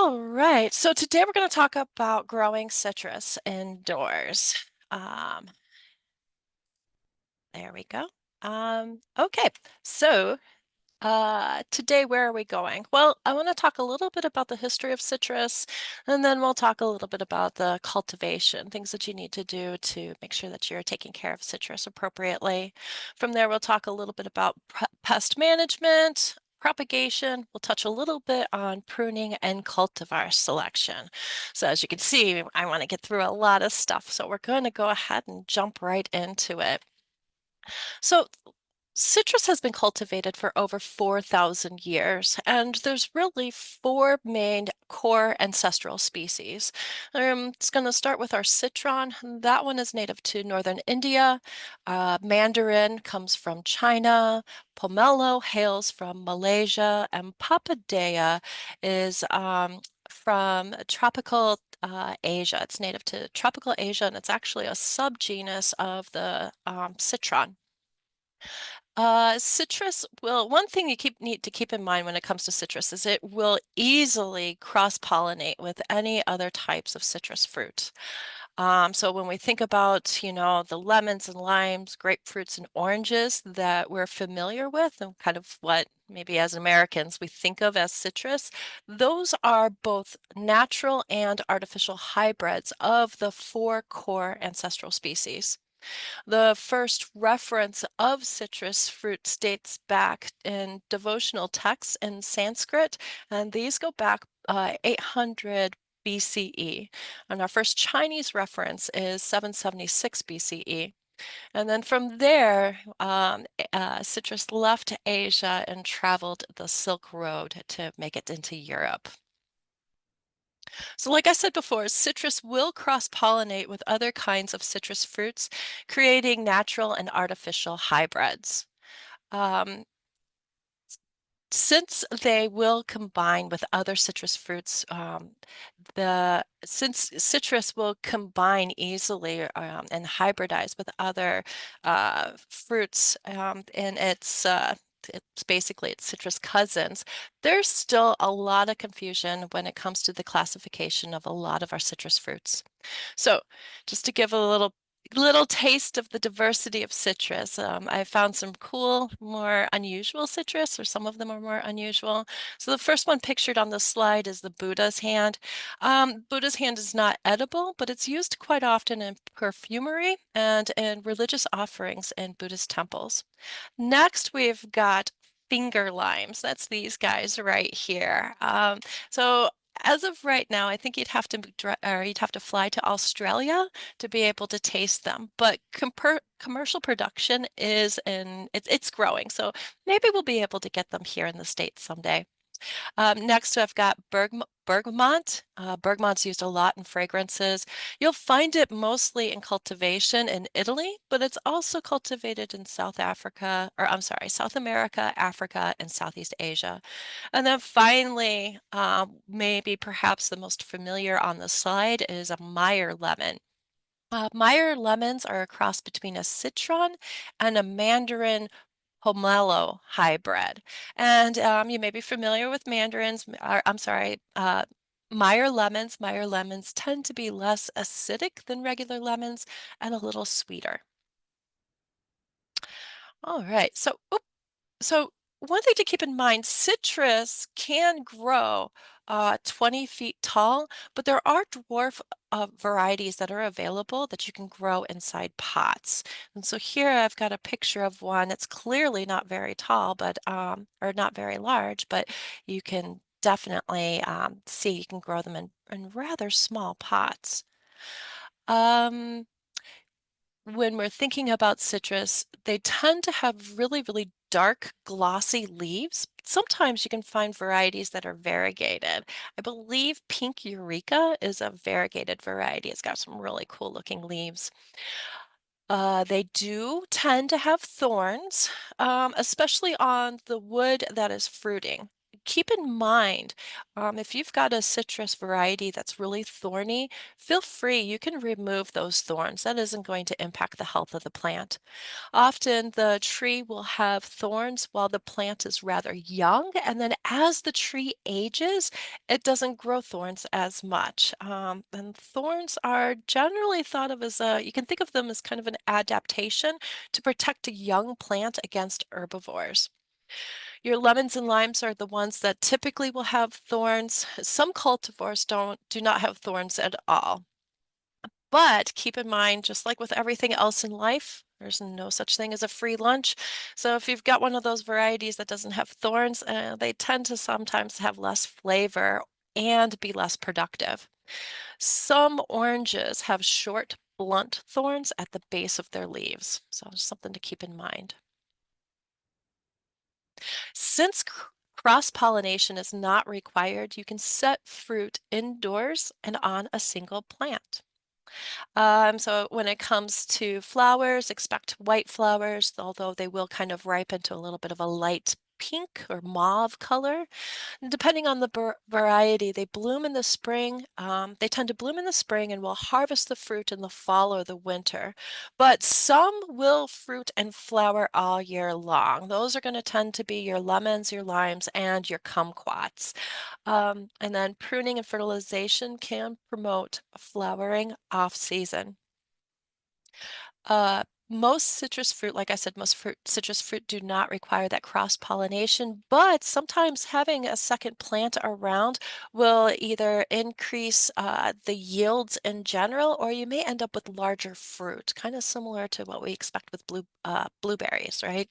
All right, so today we're going to talk about growing citrus indoors. Um, there we go. Okay, so today where are we going? Well, I want to talk a little bit about the history of citrus, and then we'll talk a little bit about the cultivation, things that you need to do to make sure that you're taking care of citrus appropriately. From there, we'll talk a little bit about pest management, propagation. We'll touch a little bit on pruning and cultivar selection. So as you can see, I want to get through a lot of stuff. So we're going to go ahead and jump right into it. So citrus has been cultivated for over 4,000 years, and there's really four main core ancestral species. It's going to start with our citron. That one is native to northern India. Mandarin comes from China. Pomelo hails from Malaysia, and Papadea is from tropical Asia. It's native to tropical Asia, and it's actually a subgenus of the citron. Citrus will, one thing you need to keep in mind when it comes to citrus is it will easily cross-pollinate with any other types of citrus fruit. So when we think about, the lemons and limes, grapefruits and oranges that we're familiar with and kind of what maybe as Americans we think of as citrus, those are both natural and artificial hybrids of the four core ancestral species. The first reference of citrus fruits dates back in devotional texts in Sanskrit, and these go back 800 BCE. And our first Chinese reference is 776 BCE. And then from there, citrus left Asia and traveled the Silk Road to make it into Europe. So like I said before, citrus will cross-pollinate with other kinds of citrus fruits, creating natural and artificial hybrids. Um, since they will combine with other citrus fruits, since citrus will combine easily and hybridize with other fruits in it's basically its citrus cousins, there's still a lot of confusion when it comes to the classification of a lot of our citrus fruits. So just to give a little taste of the diversity of citrus, I found some cool, more unusual citrus, or some of them are more unusual. So the first one pictured on the slide is the Buddha's hand. Buddha's hand is not edible, but it's used quite often in perfumery and in religious offerings in Buddhist temples. Next, we've got finger limes. That's these guys right here. So as of right now, I think you'd have to fly to Australia to be able to taste them. But commercial production it's growing, so maybe we'll be able to get them here in the States someday. Next, I've got bergamot. Bergamot's used a lot in fragrances. You'll find it mostly in cultivation in Italy, but it's also cultivated in South Africa, or I'm sorry, South America, Africa, and Southeast Asia. And then finally, maybe perhaps the most familiar on the slide is a Meyer lemon. Meyer lemons are a cross between a citron and a mandarin pomelo hybrid. And you may be familiar with mandarins, or, I'm sorry, Meyer lemons. Meyer lemons tend to be less acidic than regular lemons and a little sweeter. All right, so one thing to keep in mind, citrus can grow 20 feet tall, but there are dwarf varieties that are available that you can grow inside pots. And so here I've got a picture of one that's clearly not very tall, but or not very large, but you can definitely see you can grow them in rather small pots. Um, when we're thinking about citrus, they tend to have really, really dark, glossy leaves. Sometimes you can find varieties that are variegated. I believe pink Eureka is a variegated variety. It's got some really cool looking leaves. They do tend to have thorns, especially on the wood that is fruiting. Keep in mind, if you've got a citrus variety that's really thorny, feel free, you can remove those thorns. That isn't going to impact the health of the plant. Often the tree will have thorns while the plant is rather young, and then as the tree ages, it doesn't grow thorns as much. And thorns are generally thought of as you can think of them as kind of an adaptation to protect a young plant against herbivores. Your lemons and limes are the ones that typically will have thorns. Some cultivars do not have thorns at all. But keep in mind, just like with everything else in life, there's no such thing as a free lunch. So if you've got one of those varieties that doesn't have thorns, they tend to sometimes have less flavor and be less productive. Some oranges have short, blunt thorns at the base of their leaves. So just something to keep in mind. Since cross-pollination is not required, you can set fruit indoors and on a single plant. So when it comes to flowers, expect white flowers, although they will kind of ripen to a little bit of a light pink or mauve color. And depending on the variety, they bloom in the spring. They tend to bloom in the spring and will harvest the fruit in the fall or the winter. But some will fruit and flower all year long. Those are going to tend to be your lemons, your limes, and your kumquats. And then pruning and fertilization can promote flowering off season. Most citrus fruit, like I said, citrus fruit do not require that cross-pollination, but sometimes having a second plant around will either increase the yields in general, or you may end up with larger fruit, kind of similar to what we expect with blueberries, right?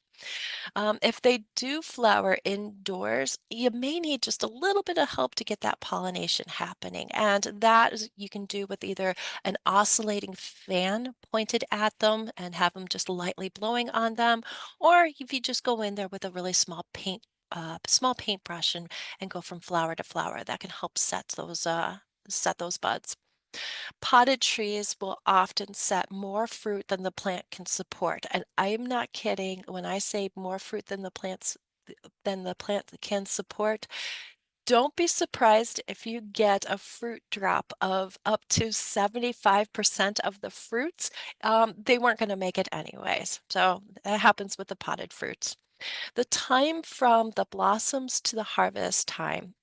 If they do flower indoors, you may need just a little bit of help to get that pollination happening. And you can do with either an oscillating fan pointed at them and have them just lightly blowing on them, or if you just go in there with a really small paintbrush and go from flower to flower, that can help set those buds. Potted trees will often set more fruit than the plant can support. And I'm not kidding when I say more fruit than the plant can support. Don't be surprised if you get a fruit drop of up to 75% of the fruits. They weren't going to make it anyways. So that happens with the potted fruits. The time from the blossoms to the harvest time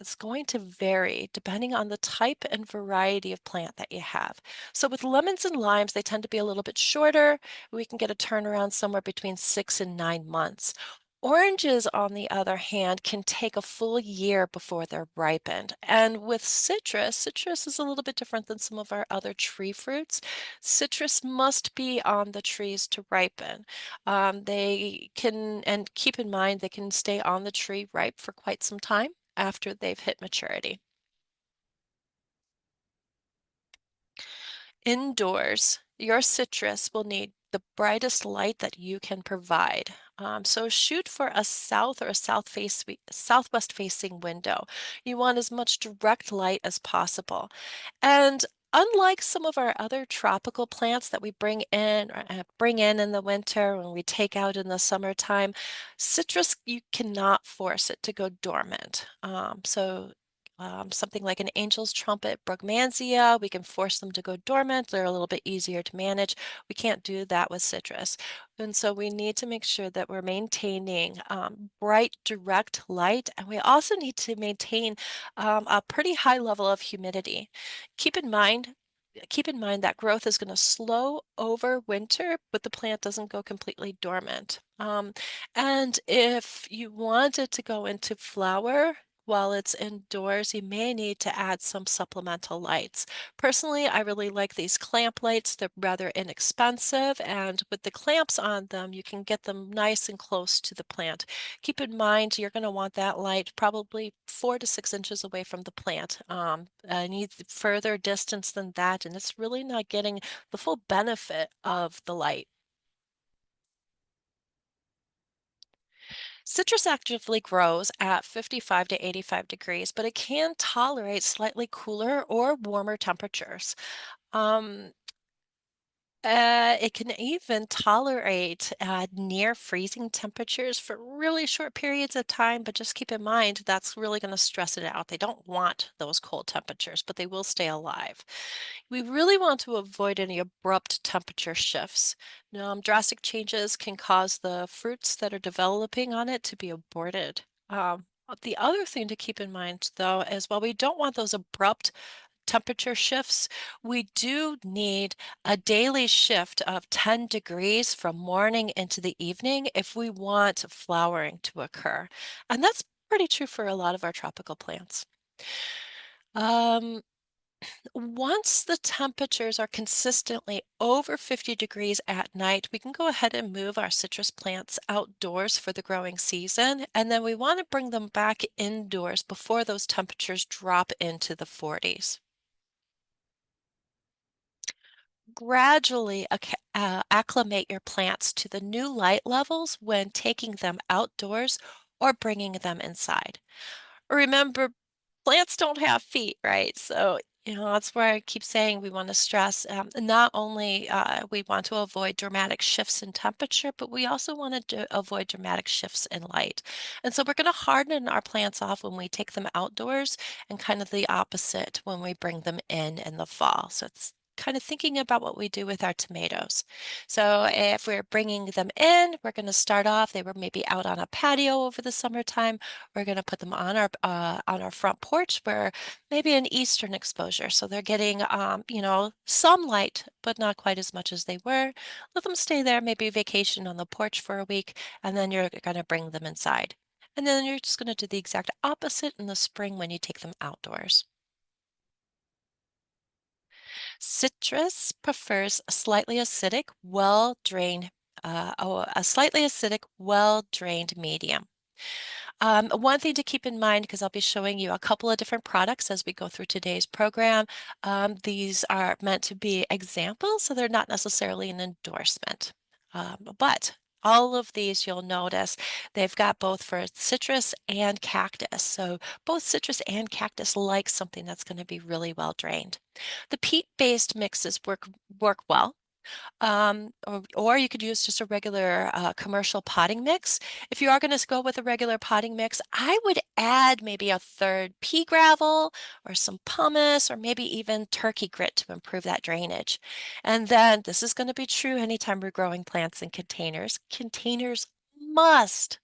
is going to vary depending on the type and variety of plant that you have. So with lemons and limes, they tend to be a little bit shorter. We can get a turnaround somewhere between 6 and 9 months. Oranges, on the other hand, can take a full year before they're ripened. And with citrus is a little bit different than some of our other tree fruits. Citrus must be on the trees to ripen. They can, and keep in mind, they can stay on the tree ripe for quite some time after they've hit maturity. Indoors, your citrus will need the brightest light that you can provide. So shoot for a south or a southwest facing window. You want as much direct light as possible. And unlike some of our other tropical plants that we bring in the winter and we take out in the summertime, citrus, you cannot force it to go dormant. Something like an angel's trumpet, brugmansia, we can force them to go dormant. They're a little bit easier to manage. We can't do that with citrus. And so we need to make sure that we're maintaining bright, direct light. And we also need to maintain a pretty high level of humidity. Keep in mind, keep in mind that growth is going to slow over winter, but the plant doesn't go completely dormant. And if you want it to go into flower, while it's indoors, you may need to add some supplemental lights. Personally, I really like these clamp lights. They're rather inexpensive, and with the clamps on them, you can get them nice and close to the plant. Keep in mind, you're going to want that light probably 4 to 6 inches away from the plant. Need further distance than that, and it's really not getting the full benefit of the light. Citrus actively grows at 55 to 85 degrees, but it can tolerate slightly cooler or warmer temperatures. Um, It can even tolerate near freezing temperatures for really short periods of time, but just keep in mind that's really going to stress it out. They don't want those cold temperatures, but they will stay alive. We really want to avoid any abrupt temperature shifts. Drastic changes can cause the fruits that are developing on it to be aborted. The other thing to keep in mind, though, is while we don't want those abrupt temperature shifts, we do need a daily shift of 10 degrees from morning into the evening if we want flowering to occur. And that's pretty true for a lot of our tropical plants. Um, Once the temperatures are consistently over 50 degrees at night, we can go ahead and move our citrus plants outdoors for the growing season. And then we want to bring them back indoors before those temperatures drop into the 40s. Gradually acclimate your plants to the new light levels when taking them outdoors or bringing them inside. Remember, plants don't have feet, right? So, that's where I keep saying we want to stress not only we want to avoid dramatic shifts in temperature, but we also want to avoid dramatic shifts in light. And so we're going to harden our plants off when we take them outdoors and kind of the opposite when we bring them in the fall. So it's kind of thinking about what we do with our tomatoes. So if we're bringing them in, we're going to start off, they were maybe out on a patio over the summertime. We're going to put them on our front porch where maybe an eastern exposure. So they're getting some light, but not quite as much as they were. Let them stay there, maybe vacation on the porch for a week, and then you're going to bring them inside. And then you're just going to do the exact opposite in the spring when you take them outdoors. Citrus prefers a slightly acidic, a slightly acidic, well-drained medium. One thing to keep in mind, because I'll be showing you a couple of different products as we go through today's program, these are meant to be examples, so they're not necessarily an endorsement. But all of these, you'll notice, they've got both for citrus and cactus. So both citrus and cactus like something that's going to be really well drained. The peat-based mixes work well, or you could use just a regular commercial potting mix. If you are going to go with a regular potting mix, I would add maybe a third pea gravel or some pumice or maybe even turkey grit to improve that drainage. And then this is going to be true anytime we're growing plants in containers. Containers must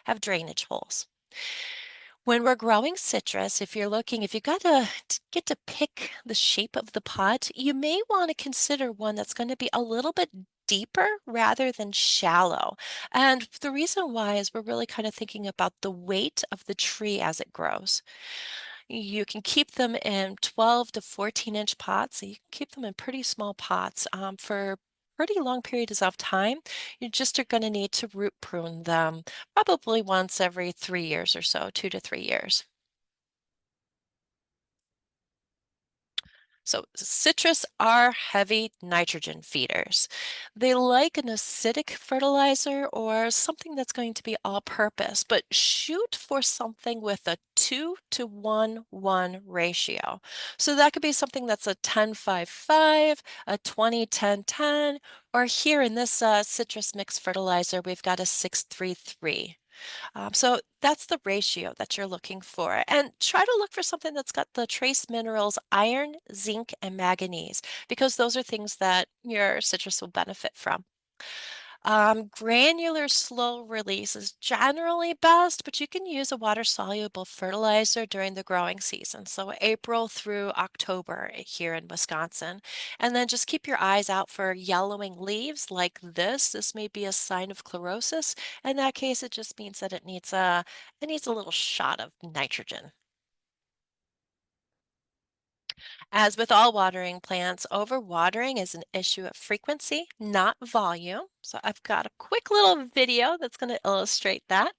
have drainage holes. When we're growing citrus, if you got to get to pick the shape of the pot, you may want to consider one that's going to be a little bit deeper rather than shallow. And the reason why is we're really kind of thinking about the weight of the tree as it grows. You can keep them in 12 to 14-inch pots. So you can keep them in pretty small pots for pretty long periods of time. You just are going to need to root prune them probably once every 3 years or so, 2 to 3 years. So citrus are heavy nitrogen feeders. They like an acidic fertilizer or something that's going to be all purpose, but shoot for something with a 2-to-1-1 ratio. So that could be something that's a 10-5-5, a 20-10-10, or here in this citrus mix fertilizer, we've got a 6-3-3. So that's the ratio that you're looking for. And try to look for something that's got the trace minerals iron, zinc, and manganese, because those are things that your citrus will benefit from. Granular slow release is generally best, but you can use a water-soluble fertilizer during the growing season, so April through October here in Wisconsin. And then just keep your eyes out for yellowing leaves like this. This may be a sign of chlorosis. In that case, it just means that it needs a little shot of nitrogen. As with all watering plants, overwatering is an issue of frequency, not volume. So I've got a quick little video that's going to illustrate that.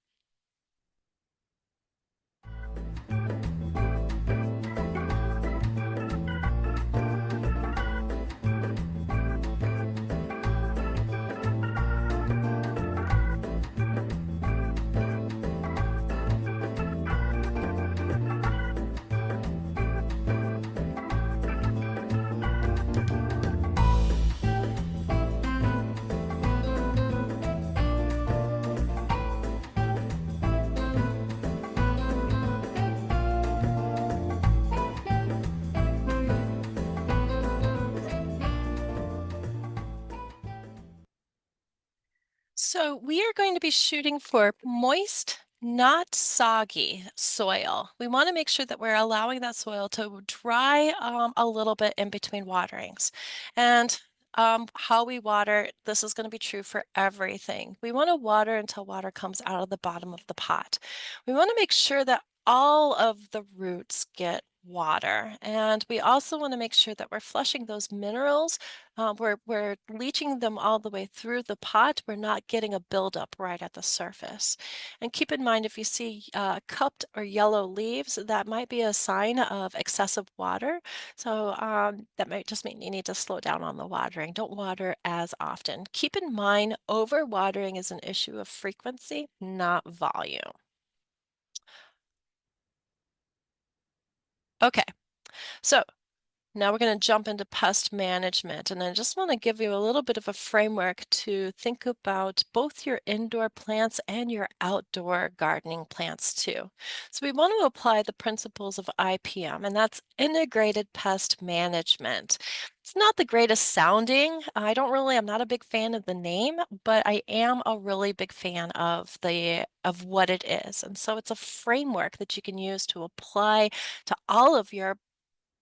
So we are going to be shooting for moist, not soggy soil. We want to make sure that we're allowing that soil to dry a little bit in between waterings. And how we water, this is going to be true for everything. We want to water until water comes out of the bottom of the pot. We want to make sure that all of the roots get water. And we also want to make sure that we're flushing those minerals, we're leaching them all the way through the pot. We're not getting a buildup right at the surface. And keep in mind, if you see cupped or yellow leaves, that might be a sign of excessive water. So that might just mean you need to slow down on the watering. Don't water as often. Keep in mind, overwatering is an issue of frequency, not volume. Okay, so now we're going to jump into pest management, and I just want to give you a little bit of a framework to think about both your indoor plants and your outdoor gardening plants too. So we want to apply the principles of IPM, and that's integrated pest management. It's not the greatest sounding. I'm not a big fan of the name, but I am a really big fan of of what it is. And so it's a framework that you can use to apply to all of your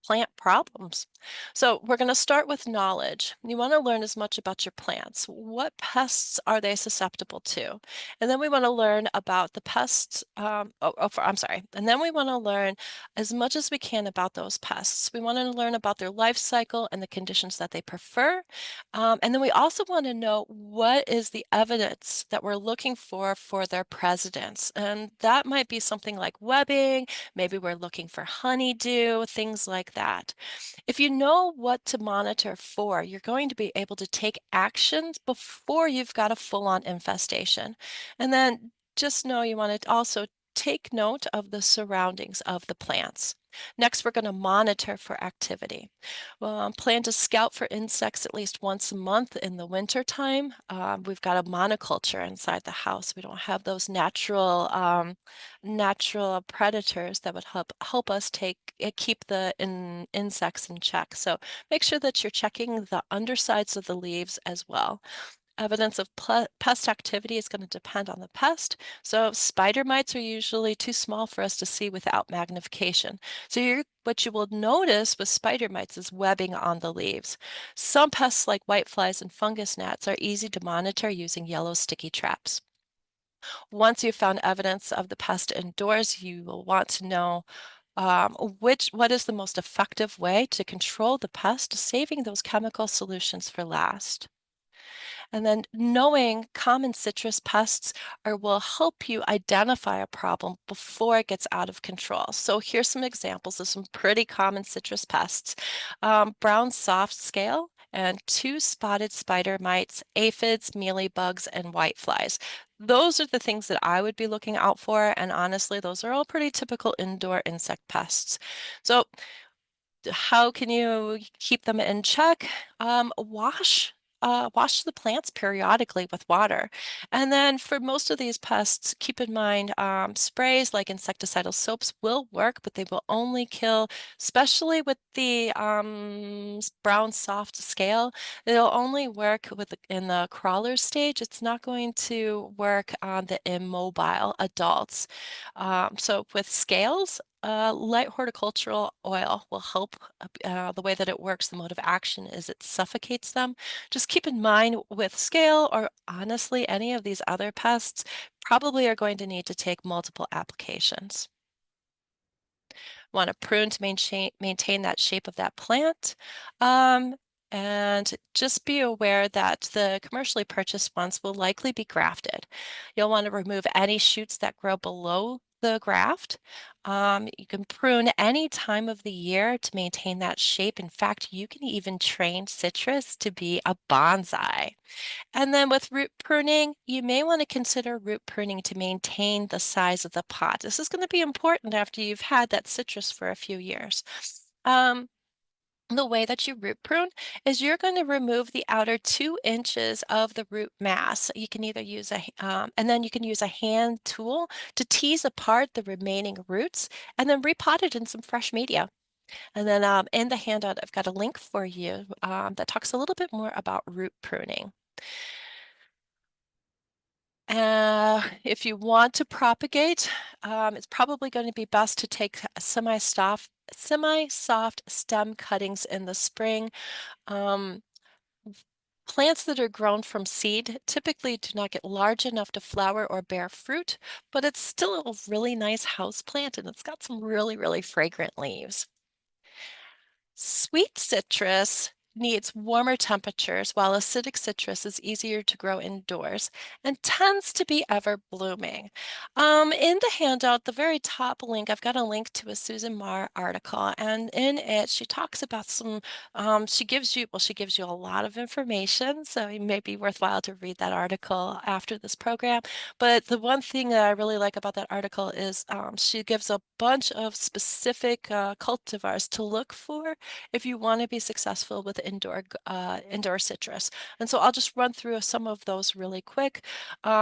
plant problems. So we're going to start with knowledge. You want to learn as much about your plants. What pests are they susceptible to? And then we want to learn about the pests. I'm sorry. And then we want to learn as much as we can about those pests. We want to learn about their life cycle and the conditions that they prefer. And then we also want to know what is the evidence that we're looking for their presence. And that might be something like webbing. Maybe we're looking for honeydew, things like that. If you know what to monitor for, you're going to be able to take actions before you've got a full-on infestation. And then just know you want to also take note of the surroundings of the plants. Next, we're going to monitor for activity. Well, plan to scout for insects at least once a month in the winter time. We've got a monoculture inside the house. We don't have those natural predators that would help us keep the insects in check. So make sure that you're checking the undersides of the leaves as well. Evidence of pest activity is going to depend on the pest. So spider mites are usually too small for us to see without magnification. So what you will notice with spider mites is webbing on the leaves. Some pests like whiteflies and fungus gnats are easy to monitor using yellow sticky traps. Once you've found evidence of the pest indoors, you will want to know what is the most effective way to control the pest, saving those chemical solutions for last. And then knowing common citrus pests will help you identify a problem before it gets out of control. So here's some examples of some pretty common citrus pests. Brown soft scale and two spotted spider mites, aphids, mealybugs, and whiteflies. Those are the things that I would be looking out for. And honestly, those are all pretty typical indoor insect pests. So how can you keep them in check? Wash the plants periodically with water. And then for most of these pests, keep in mind sprays like insecticidal soaps will work, but they will only kill, especially with the brown soft scale, it'll only work in the crawler stage. It's not going to work on the immobile adults. So with scales, light horticultural oil will help. The way that it works, the mode of action is it suffocates them. Just keep in mind with scale or honestly any of these other pests, probably are going to need to take multiple applications. Want to prune to maintain that shape of that plant. Um, and just be aware that the commercially purchased ones will likely be grafted. You'll want to remove any shoots that grow below the graft. You can prune any time of the year to maintain that shape. In fact, you can even train citrus to be a bonsai. And then with root pruning, you may want to consider root pruning to maintain the size of the pot. This is going to be important after you've had that citrus for a few years. Um, the way that you root prune is you're going to remove the outer 2 inches of the root mass. You can either use and then you can use a hand tool to tease apart the remaining roots and then repot it in some fresh media. And then in the handout, I've got a link for you that talks a little bit more about root pruning. If you want to propagate, it's probably going to be best to take semi-soft stem cuttings in the spring. Um, Plants that are grown from seed typically do not get large enough to flower or bear fruit, but it's still a really nice house plant and it's got some really, really fragrant leaves. Sweet citrus needs warmer temperatures, while acidic citrus is easier to grow indoors and tends to be ever blooming. In the handout, the very top link, I've got a link to a Susan Marr article, and in it, she talks about she gives you a lot of information, so it may be worthwhile to read that article after this program. But the one thing that I really like about that article is she gives a bunch of specific cultivars to look for if you want to be successful with indoor citrus. And so I'll just run through some of those really quick.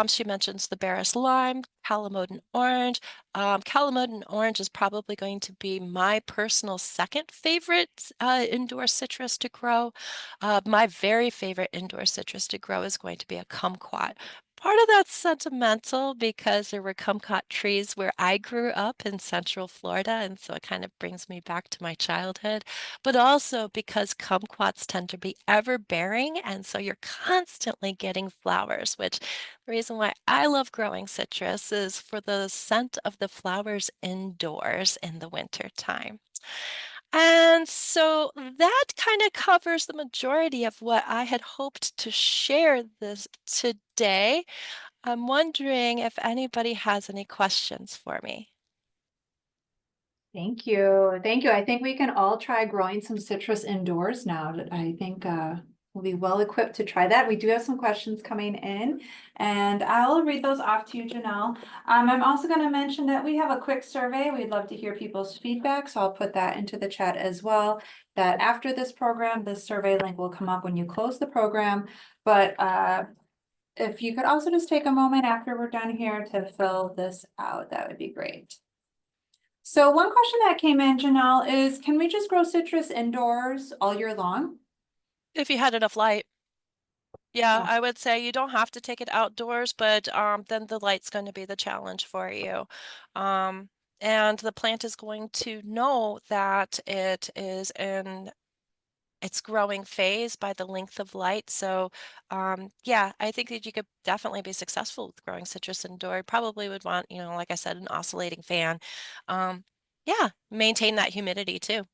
She mentions the Barris lime, Calamodan orange. Calamodan orange is probably going to be my personal second favorite indoor citrus to grow. My very favorite indoor citrus to grow is going to be a kumquat. Part of that's sentimental because there were kumquat trees where I grew up in Central Florida, and so it kind of brings me back to my childhood. But also because kumquats tend to be ever-bearing, and so you're constantly getting flowers, which the reason why I love growing citrus is for the scent of the flowers indoors in the winter time. And so that kind of covers the majority of what I had hoped to share this today. I'm wondering if anybody has any questions for me. Thank you. Thank you. I think we can all try growing some citrus indoors now. I think we'll be well equipped to try that. We do have some questions coming in, and I'll read those off to you, Janelle. I'm also going to mention that we have a quick survey. We'd love to hear people's feedback, so I'll put that into the chat as well. That after this program, this survey link will come up when you close the program. But if you could also just take a moment after we're done here to fill this out, that would be great. So one question that came in, Janelle, is can we just grow citrus indoors all year long? If you had enough light. Yeah, Oh, I would say you don't have to take it outdoors, but then the light's going to be the challenge for you. Um, and the plant is going to know that it is in its growing phase by the length of light. So, yeah, I think that you could definitely be successful with growing citrus indoor. Probably would want, like I said, an oscillating fan. Yeah, maintain that humidity too.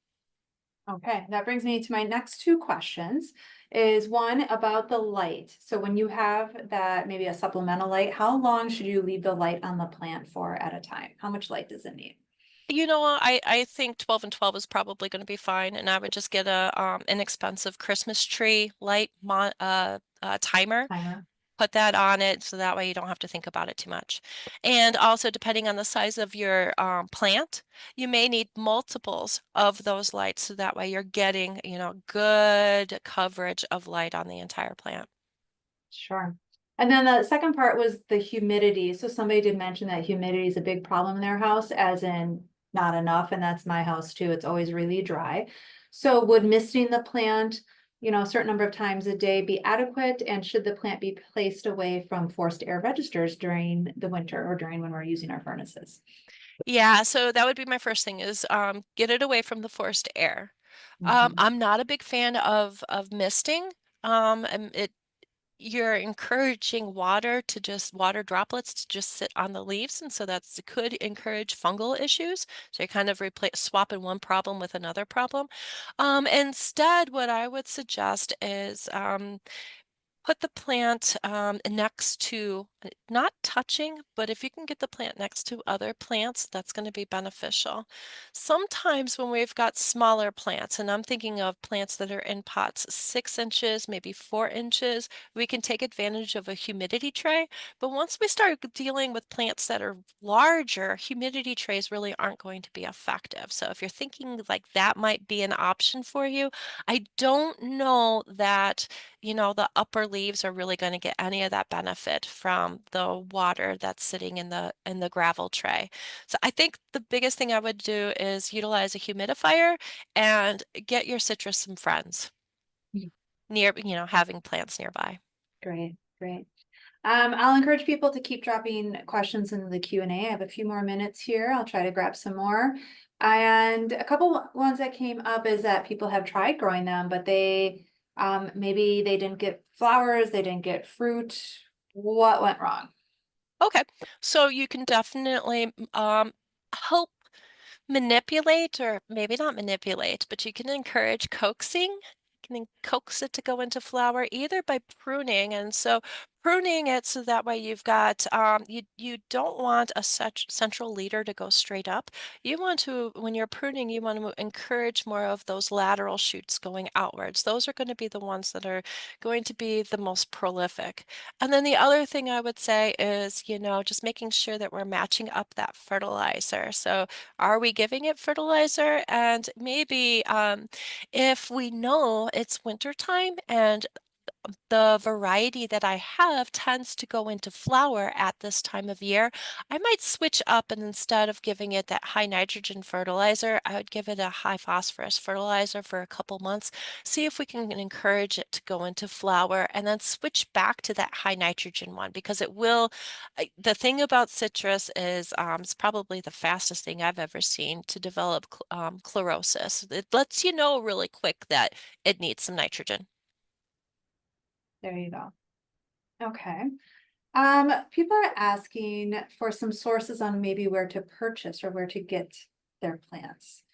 okay. That brings me to my next two questions. Is one about the light. So when you have that, maybe a supplemental light, how long should you leave the light on the plant for at a time? How much light does it need? I think 12 and 12 is probably going to be fine, and I would just get a inexpensive Christmas tree light timer. Timer. Put that on it so that way you don't have to think about it too much. And also, depending on the size of your plant, you may need multiples of those lights so that way you're getting, good coverage of light on the entire plant. Sure. And then the second part was the humidity. So somebody did mention that humidity is a big problem in their house, as in not enough, and that's my house too. It's always really dry. So would misting the plant, a certain number of times a day be adequate? And should the plant be placed away from forced air registers during the winter or during when we're using our furnaces? Yeah, so that would be my first thing is get it away from the forced air. Mhm. I'm not a big fan of misting. And you're encouraging water droplets to just sit on the leaves, and so that's could encourage fungal issues. So you're kind of swapping one problem with another problem. Instead, what I would suggest is put the plant next to, not touching, but if you can get the plant next to other plants, that's going to be beneficial. Sometimes when we've got smaller plants, and I'm thinking of plants that are in pots 6 inches, maybe 4 inches, we can take advantage of a humidity tray. But once we start dealing with plants that are larger, humidity trays really aren't going to be effective. So if you're thinking like that might be an option for you, I don't know that the upper leaves are really going to get any of that benefit from the water that's sitting in the gravel tray. So I think the biggest thing I would do is utilize a humidifier and get your citrus some friends Mm. near, having plants nearby. Great, great. I'll encourage people to keep dropping questions in the Q&A. I have a few more minutes here. I'll try to grab some more. And a couple ones that came up is that people have tried growing them, but they maybe they didn't get flowers, they didn't get fruit. What went wrong? Okay, so you can definitely help manipulate, or maybe not manipulate, but you can encourage coaxing. You can coax it to go into flower either by pruning. And so pruning it so that way you've got you don't want a such central leader to go straight up. You want to, when you're pruning, you want to encourage more of those lateral shoots going outwards. Those are going to be the ones that are going to be the most prolific. And then the other thing I would say is, just making sure that we're matching up that fertilizer. So are we giving it fertilizer? And maybe if we know it's winter time and the variety that I have tends to go into flower at this time of year, I might switch up, and instead of giving it that high nitrogen fertilizer, I would give it a high phosphorus fertilizer for a couple months, see if we can encourage it to go into flower, and then switch back to that high nitrogen one because it will. The thing about citrus is it's probably the fastest thing I've ever seen to develop chlorosis. It lets you know really quick that it needs some nitrogen. There you go. Okay. People are asking for some sources on maybe where to purchase or where to get their plants.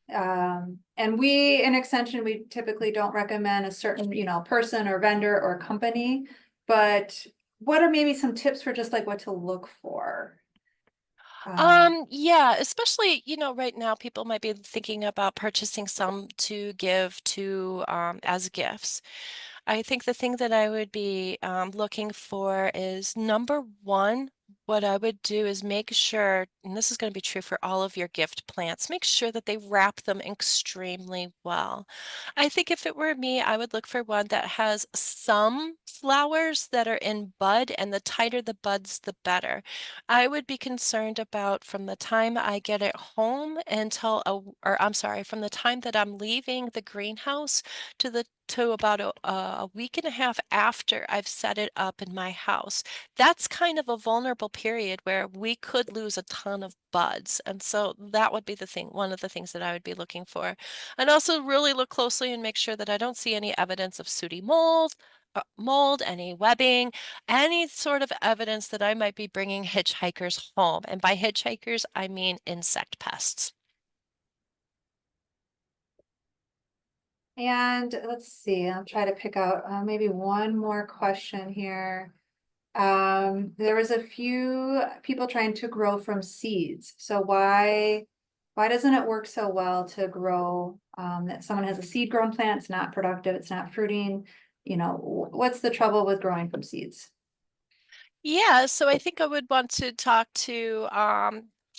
And we in Extension, we typically don't recommend a certain, person or vendor or company, but what are maybe some tips for just like what to look for? Yeah, especially, right now people might be thinking about purchasing some to give to as gifts. I think the thing that I would be looking for is number one, what I would do is make sure, and this is going to be true for all of your gift plants, make sure that they wrap them extremely well. I think if it were me, I would look for one that has some flowers that are in bud, and the tighter the buds, the better. I would be concerned about from the time I get it home until or I'm sorry, from the time that I'm leaving the greenhouse to about a week and a half after I've set it up in my house. That's kind of a vulnerable period where we could lose a ton of buds. And so that would be one of the things that I would be looking for. And also really look closely and make sure that I don't see any evidence of sooty mold, any webbing, any sort of evidence that I might be bringing hitchhikers home. And by hitchhikers, I mean insect pests. And let's see, I'll try to pick out maybe one more question here. There was a few people trying to grow from seeds. So why doesn't it work so well to grow that someone has a seed grown plant, it's not productive, it's not fruiting, what's the trouble with growing from seeds? Yeah, so I think I would want to talk to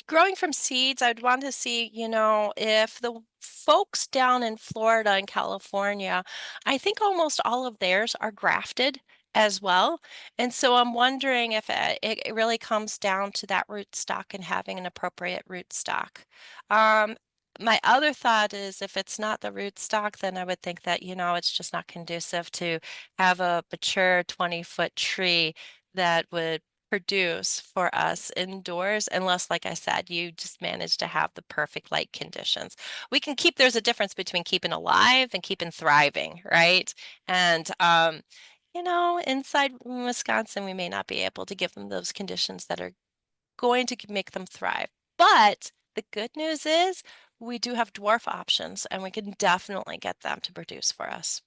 growing from seeds. I'd want to see, if the folks down in Florida and California, I think almost all of theirs are grafted as well. And so I'm wondering if it really comes down to that rootstock and having an appropriate rootstock. Um, my other thought is if it's not the rootstock, then I would think that, it's just not conducive to have a mature 20-foot tree that would produce for us indoors, unless, like I said, you just manage to have the perfect light conditions. There's a difference between keeping alive and keeping thriving, right? And, inside Wisconsin, we may not be able to give them those conditions that are going to make them thrive. But the good news is we do have dwarf options, and we can definitely get them to produce for us.